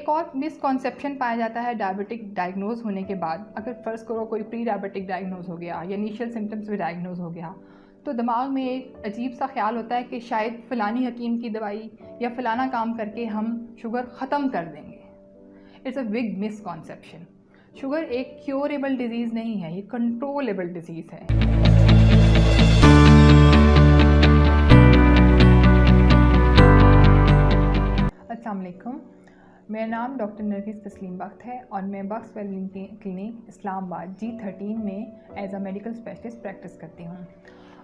एक और मिसकॉन्सेप्शन पाया जाता है डायबिटिक डायग्नोज होने के बाद। अगर फ़र्ज़ करो कोई प्री डायबिटिक डायग्नोज हो गया या इनिशियल सिम्टम्स में डायग्नोज हो गया, तो दिमाग में एक अजीब सा ख्याल होता है कि शायद फ़लानी हकीम की दवाई या फ़लाना काम करके हम शुगर ख़त्म कर देंगे। It's a big misconception. Sugar एक क्योरेबल डिज़ीज़ नहीं है, ये कंट्रोलेबल डिज़ीज़ है। अस्सलाम वालेकुम, मेरा नाम डॉक्टर नरगिस तस्लीम बख्त है और मैं बख्त वेलबींग क्लिनिक इस्लामाबाद G13 में as a medical specialist practice करती हूँ।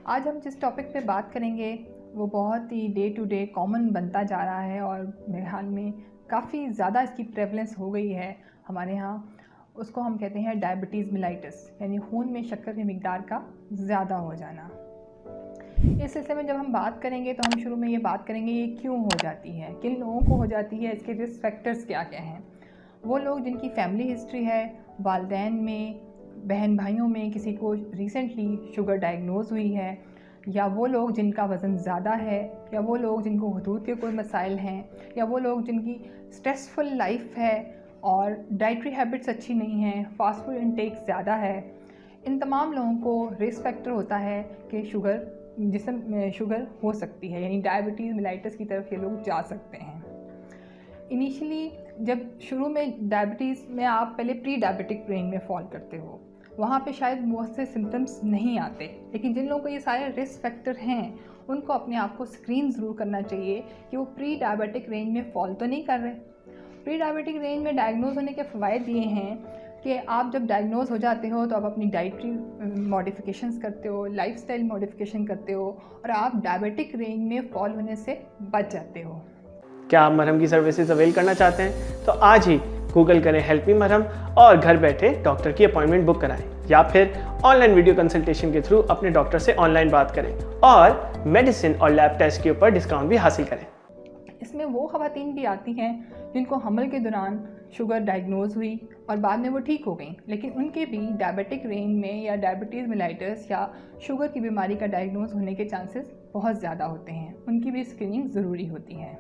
आज हम जिस टॉपिक पे बात करेंगे वो बहुत ही डे टू डे कॉमन बनता जा रहा है और मेरे ख्याल में काफ़ी ज़्यादा इसकी प्रेवलेंस हो गई है हमारे यहाँ। उसको हम कहते हैं डायबिटीज़ मिलाइटिस, यानी खून में शक्कर की मिकदार का ज़्यादा हो जाना। इस सिलसिले में जब हम बात करेंगे तो हम शुरू में ये बात करेंगे ये क्यों हो जाती है, किन लोगों को हो जाती है, इसके रिस्क फैक्टर्स क्या क्या हैं। वो लोग जिनकी फैमिली हिस्ट्री है, वालिदैन में, बहन भाइयों में किसी को रिसेंटली शुगर डायग्नोज हुई है, या वो लोग जिनका वज़न ज़्यादा है, या वो लोग जिनको हुदूद के कोई मसाइल हैं, या वो लोग जिनकी स्ट्रेसफुल लाइफ है और डाइटरी हैबिट्स अच्छी नहीं हैं, फास्ट फूड इनटेक ज़्यादा है। इन तमाम लोगों को रिस्क फैक्टर होता है कि जिसमें शुगर हो सकती है, यानी डायबिटीज़ मिलाइटिस की तरफ ये लोग जा सकते हैं। इनिशियली जब शुरू में डायबिटीज़ में आप पहले प्री डायबिटिक रेंज में फॉल करते हो, वहाँ पे शायद बहुत से सिम्टम्स नहीं आते, लेकिन जिन लोगों को ये सारे रिस्क फैक्टर हैं उनको अपने आप को स्क्रीन ज़रूर करना चाहिए कि वो प्री डायबिटिक रेंज में फॉल तो नहीं कर रहे। प्री डायबिटिक रेंज में डायग्नोज होने के फ़वाइद ये हैं कि आप जब डायग्नोज हो जाते हो तो आप अपनी डाइटरी मॉडिफिकेशंस करते हो, लाइफस्टाइल मॉडिफिकेशन करते हो और आप डायबिटिक रेंज में फॉल होने से बच जाते हो। क्या आप मरहम की सर्विसेज अवेल करना चाहते हैं तो आज ही गूगल करें हेल्प मी मरहम और घर बैठे डॉक्टर की अपॉइंटमेंट बुक कराएं, या फिर ऑनलाइन वीडियो कंसल्टेशन के थ्रू अपने डॉक्टर से ऑनलाइन बात करें और मेडिसिन और लैब टेस्ट के ऊपर डिस्काउंट भी हासिल करें। इसमें वो ख़वातीन भी आती हैं जिनको हमल के दौरान शुगर डायग्नोज हुई और बाद में वो ठीक हो गई, लेकिन उनके भी डायबिटिक रेंज में या डायबिटीज़ मिलाइटिस या शुगर की बीमारी का डायग्नोज होने के चांसेस बहुत ज़्यादा होते हैं। उनकी भी स्क्रीनिंग ज़रूरी होती है।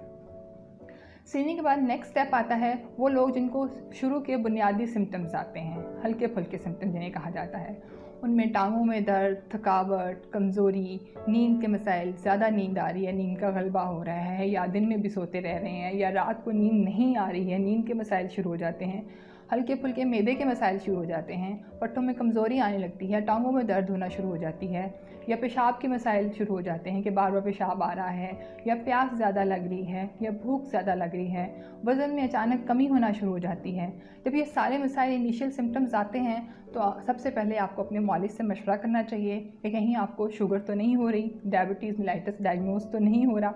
स्क्रीनिंग के बाद नेक्स्ट स्टेप आता है वो लोग जिनको शुरू के बुनियादी सिम्टम्स आते हैं, हल्के फुल्के सिम्टम्स जिन्हें कहा जाता है। उनमें टांगों में दर्द, थकावट, कमज़ोरी, नींद के मसाइल, ज़्यादा नींद आ रही है, नींद का गलबा हो रहा है, या दिन में भी सोते रह रहे हैं, या रात को नींद नहीं आ रही है, नींद के मसाइल शुरू हो जाते हैं, हल्के फुल्के मैदे के मसाइल शुरू हो जाते हैं, पट्टों में कमज़ोरी आने लगती है, टांगों में दर्द होना शुरू हो जाती है, या पेशाब के मसाइल शुरू हो जाते हैं कि बार बार पेशाब आ रहा है, या प्यास ज़्यादा लग रही है, या भूख ज़्यादा लग रही है, वज़न में अचानक कमी होना शुरू हो जाती है। जब ये सारे मसाइल इनिशियल सिम्टम्स आते हैं तो सबसे पहले आपको अपने मालिज से मशवरा करना चाहिए कि कहीं आपको शुगर तो नहीं हो रही, डायबिटीज़ मिलाइटिस डायग्नोज तो नहीं हो रहा।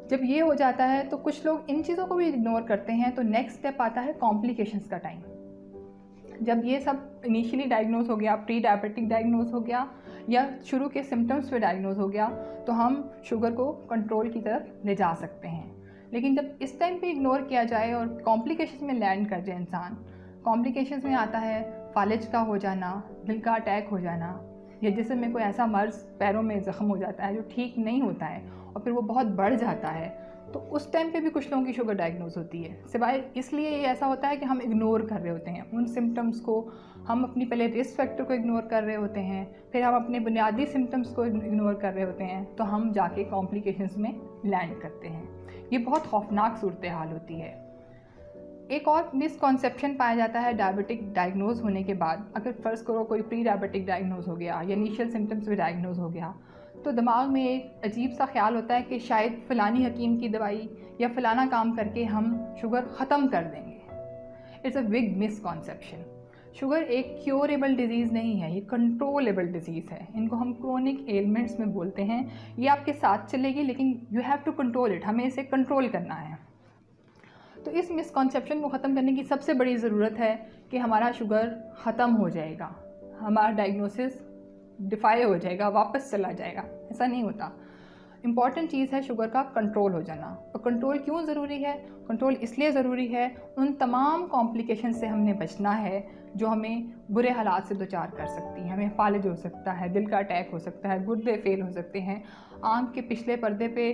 जब ये हो जाता है तो कुछ लोग इन चीज़ों को भी इग्नोर करते हैं, तो नेक्स्ट स्टेप आता है कॉम्प्लिकेशंस का टाइम। जब ये सब इनिशियली डायग्नोज हो गया, प्री डायबिटिक डायग्नोज हो गया या शुरू के सिम्टम्स पे डायग्नोज हो गया, तो हम शुगर को कंट्रोल की तरफ ले जा सकते हैं। लेकिन जब इस टाइम पे इग्नोर किया जाए और कॉम्प्लिकेशंस में लैंड कर जाए इंसान, कॉम्प्लिकेशंस में आता है फालिज का हो जाना, दिल का अटैक हो जाना, या जिसम में कोई ऐसा मर्ज़, पैरों में ज़ख्म हो जाता है जो ठीक नहीं होता है और फिर वो बहुत बढ़ जाता है, तो उस टाइम पे भी कुछ लोगों की शुगर डायग्नोज होती है। सिवाय इसलिए ये ऐसा होता है कि हम इग्नोर कर रहे होते हैं उन सिम्टम्स को, हम अपनी पहले रिस्क फैक्टर को इग्नोर कर रहे होते हैं, फिर हम अपने बुनियादी सिम्टम्स को इग्नोर कर रहे होते हैं, तो हम जाके कॉम्प्लिकेशंस में लैंड करते हैं। ये बहुत खौफनाक सूरत हाल होती है। एक और मिसकॉन्सेप्शन पाया जाता है डायबिटिक डायग्नोज होने के बाद। अगर फ़र्ज़ करो कोई प्री डायबिटिक डायग्नोज हो गया या इनिशियल सिम्टम्स में डायग्नोज हो गया, तो दिमाग में एक अजीब सा ख्याल होता है कि शायद फ़लानी हकीम की दवाई या फ़लाना काम करके हम शुगर ख़त्म कर देंगे। It's a big misconception. Sugar एक क्योरेबल डिज़ीज़ नहीं है, ये कंट्रोलेबल डिज़ीज़ है। इनको हम क्रोनिक एलिमेंट्स में बोलते हैं। ये आपके साथ चलेगी लेकिन you have to control it, हमें इसे कंट्रोल करना है। तो इस मिसकॉन्सेप्शन को ख़त्म करने की सबसे बड़ी ज़रूरत है कि हमारा शुगर ख़त्म हो जाएगा, हमारा डायग्नोसिस डिफाई हो जाएगा, वापस चला जाएगा। ऐसा नहीं होता। इम्पॉर्टेंट चीज़ है शुगर का कंट्रोल हो जाना। और कंट्रोल क्यों ज़रूरी है? कंट्रोल इसलिए ज़रूरी है, उन तमाम कॉम्प्लिकेशन से हमने बचना है जो हमें बुरे हालात से दोचार कर सकती हैं। हमें फालिज हो सकता है, दिल का अटैक हो सकता है, गुर्दे फेल हो सकते हैं, आँख के पिछले पर्दे पे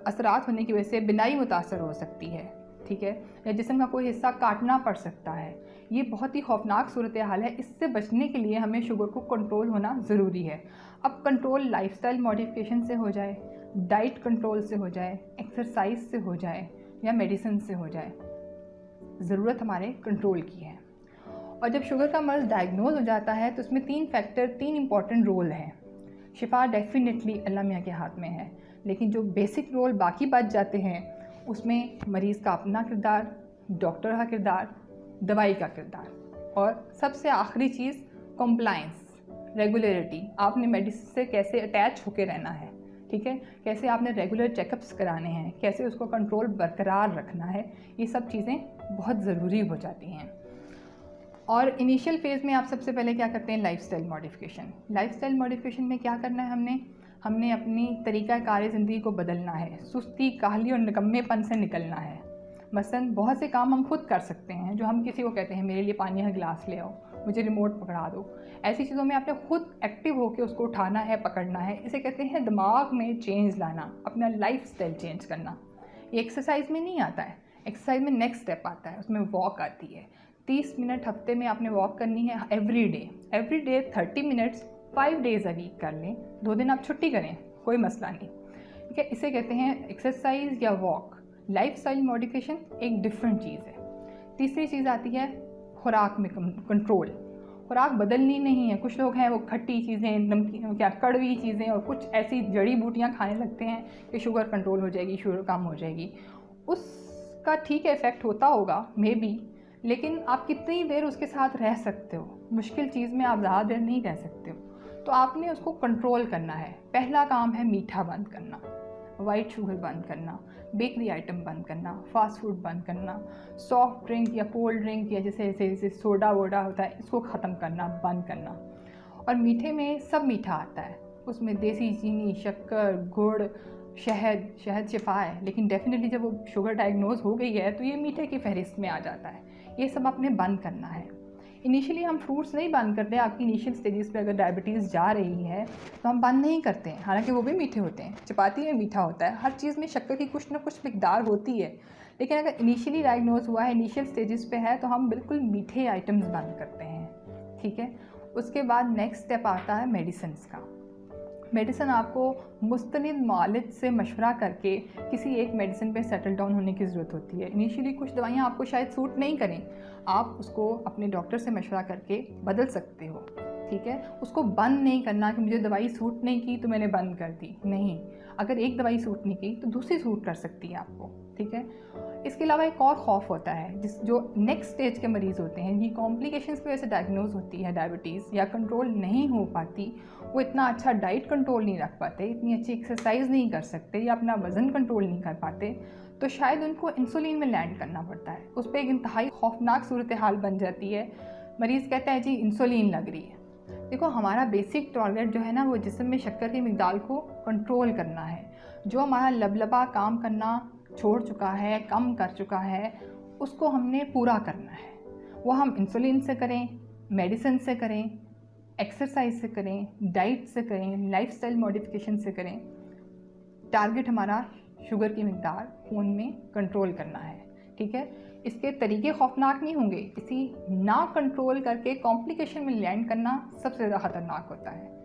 असरात होने की वजह से बिनाई मुतासर हो सकती है। ठीक है, या जिस्म का कोई हिस्सा काटना पड़ सकता है। ये बहुत ही खौफनाक सूरत हाल है। इससे बचने के लिए हमें शुगर को कंट्रोल होना ज़रूरी है। अब कंट्रोल लाइफस्टाइल मॉडिफिकेशन से हो जाए, डाइट कंट्रोल से हो जाए, एक्सरसाइज से हो जाए या मेडिसिन से हो जाए, ज़रूरत हमारे कंट्रोल की है। और जब शुगर का मर्ज़ डायग्नोज हो जाता है तो उसमें 3 इंपॉर्टेंट रोल हैं। शिफा डेफिनेटली अल्लाह मियाँ के हाथ में है, लेकिन जो बेसिक रोल बाकी बच जाते हैं उसमें मरीज़ का अपना किरदार, डॉक्टर का किरदार, दवाई का किरदार और सबसे आखिरी चीज़ कॉम्प्लाइंस, रेगुलरिटी। आपने मेडिसिन से कैसे अटैच होकर रहना है, ठीक है, कैसे आपने रेगुलर चेकअप्स कराने हैं, कैसे उसको कंट्रोल बरकरार रखना है, ये सब चीज़ें बहुत ज़रूरी हो जाती हैं। और इनिशियल फेज़ में आप सबसे पहले क्या करते हैं, लाइफस्टाइल मॉडिफिकेशन। लाइफस्टाइल मॉडिफिकेशन में क्या करना है, हमने अपनी तरीक़ा-ए-कार ज़िंदगी को बदलना है, सुस्ती, काहली और निकम्मेपन से निकलना है। मसलन बहुत से काम हम खुद कर सकते हैं जो हम किसी को कहते हैं मेरे लिए पानी का गिलास ले आओ, मुझे रिमोट पकड़ा दो। ऐसी चीज़ों में आपने खुद एक्टिव होकर उसको उठाना है, पकड़ना है। इसे कहते हैं दिमाग में चेंज लाना, अपना लाइफस्टाइल चेंज करना। ये एक्सरसाइज में नहीं आता है, एक्सरसाइज में नेक्स्ट स्टेप आता है, उसमें वॉक आती है। 30 मिनट हफ्ते में आपने वॉक करनी है every day 30 minutes 5 days a week कर लें। 2 दिन आप छुट्टी करें, कोई मसला नहीं, ठीक है। इसे कहते हैं एक्सरसाइज या वॉक। लाइफस्टाइल मॉडिफिकेशन एक डिफरेंट चीज़ है। तीसरी चीज़ आती है खुराक में कंट्रोल। खुराक बदलनी नहीं है। कुछ लोग हैं वो खट्टी चीज़ें, नमकीन, क्या कड़वी चीज़ें और कुछ ऐसी जड़ी बूटियाँ खाने लगते हैं कि शुगर कंट्रोल हो जाएगी, शुगर कम हो जाएगी। उसका ठीक है इफ़ेक्ट होता होगा मे बी, लेकिन आप कितनी देर उसके साथ रह सकते हो। मुश्किल चीज़ में आप ज़्यादा देर नहीं रह सकते हो, तो आपने उसको कंट्रोल करना है। पहला काम है मीठा बंद करना, वाइट शुगर बंद करना, बेकरी आइटम बंद करना, फास्ट फूड बंद करना, सॉफ्ट ड्रिंक या कोल्ड ड्रिंक या जैसे सोडा वोडा होता है इसको ख़त्म करना, बंद करना। और मीठे में सब मीठा आता है, उसमें देसी चीनी, शक्कर, गुड़, शहद शिफा है, लेकिन डेफिनेटली जब वो शुगर डायग्नोज हो गई है तो ये मीठे की फहरिस्त में आ जाता है। ये सब आपने बंद करना है। इनिशियली हम फ्रूट्स नहीं बंद करते। आपकी इनिशियल स्टेजेस पे अगर डायबिटीज़ जा रही है तो हम बंद नहीं करते हैं, हालांकि वो भी मीठे होते हैं। चपाती में मीठा होता है, हर चीज़ में शक्कर की कुछ ना कुछ मिकदार होती है, लेकिन अगर इनिशियली डायग्नोज हुआ है, इनिशियल स्टेजेस पे है, तो हम बिल्कुल मीठे आइटम्स बंद करते हैं, ठीक है। उसके बाद नेक्स्ट स्टेप आता है मेडिसिन का। मेडिसिन आपको मुस्तनिद मालिज से मशवरा करके किसी एक मेडिसिन पे सेटल डाउन होने की ज़रूरत होती है। इनिशियली कुछ दवाइयाँ आपको शायद सूट नहीं करें, आप उसको अपने डॉक्टर से मशवरा करके बदल सकते हो, ठीक है। उसको बंद नहीं करना कि मुझे दवाई सूट नहीं की तो मैंने बंद कर दी, नहीं। अगर एक दवाई सूट नहीं की तो दूसरी सूट कर सकती है आपको, ठीक है। इसके अलावा एक और खौफ होता है जो नेक्स्ट स्टेज के मरीज़ होते हैं, ये कॉम्प्लिकेशंस की वजह से डायग्नोज होती है डायबिटीज़ या कंट्रोल नहीं हो पाती, वो इतना अच्छा डाइट कंट्रोल नहीं रख पाते, इतनी अच्छी एक्सरसाइज नहीं कर सकते या अपना वज़न कंट्रोल नहीं कर पाते, तो शायद उनको इंसुलिन में लैंड करना पड़ता है। उस पर एक इंतहाई खौफनाक सूरत हाल बन जाती है। मरीज़ कहता है जी इंसुलिन लग रही है। देखो, हमारा बेसिक टारगेट जो है ना वो जिस्म में शक्कर की मिकदार को कंट्रोल करना है। जो हमारा लबलबा काम करना छोड़ चुका है, कम कर चुका है, उसको हमने पूरा करना है। वो हम इंसुलिन से करें, मेडिसिन से करें, एक्सरसाइज से करें, डाइट से करें, लाइफस्टाइल मॉडिफिकेशन से करें। टारगेट हमारा शुगर की मिकदार खून में कंट्रोल करना है, ठीक है। इसके तरीके खौफनाक नहीं होंगे, इसी ना कंट्रोल करके कॉम्प्लिकेशन में लैंड करना सबसे ज़्यादा ख़तरनाक होता है।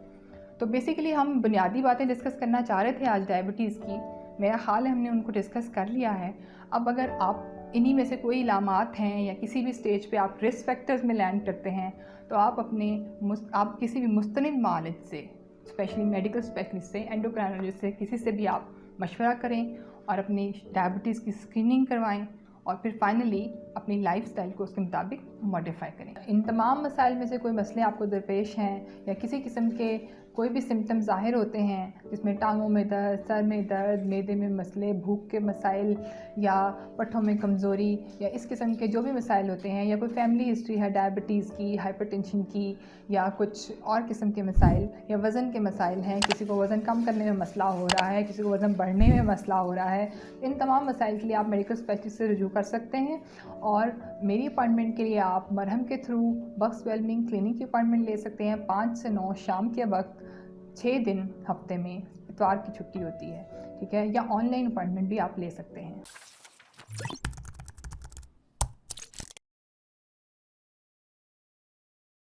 तो बेसिकली हम बुनियादी बातें डिस्कस करना चाह रहे थे आज डायबिटीज़ की। मेरा ख्याल है हमने उनको डिस्कस कर लिया है। अब अगर आप इन्हीं में से कोई इलामात हैं या किसी भी स्टेज पे आप रिस्क फैक्टर्स में लैंड करते हैं तो आप किसी भी मुस्तनिद मालिज से, स्पेशली मेडिकल स्पेशलिस्ट से, एंडोक्राइनोलॉजिस्ट से, किसी से भी आप मशवरा करें और अपनी डायबिटीज़ की स्क्रीनिंग करवाएं और फिर फाइनली अपनी लाइफस्टाइल को उसके मुताबिक मॉडिफाई करें। इन तमाम मसाइल में से कोई मसले आपको दरपेश हैं या किसी किस्म के कोई भी सिम्टम ज़ाहिर होते हैं जिसमें टांगों में दर्द, सर में दर्द, मैदे में मसले, भूख के मसाइल या पट्ठों में कमज़ोरी या इस किस्म के जो भी मसाइल होते हैं, या कोई फैमिली हिस्ट्री है डायबिटीज़ की, हाइपरटेंशन की या कुछ और किस्म के मसाइल, या वज़न के मसाइल हैं, किसी को वज़न कम करने में मसला हो रहा है, किसी को वज़न बढ़ने में मसला हो रहा है, इन तमाम मसाइल के लिए आप मेडिकल स्पेशलिस्ट से रुजू कर सकते हैं। और मेरी अपॉइंटमेंट के लिए आप मरहम के थ्रू बक्स वेलबिंग क्लिनिक की अपॉइंटमेंट ले सकते हैं। 5 से 9 शाम के वक्त 6 दिन हफ्ते में, इतवार की छुट्टी होती है, ठीक है। या ऑनलाइन अपॉइंटमेंट भी आप ले सकते हैं।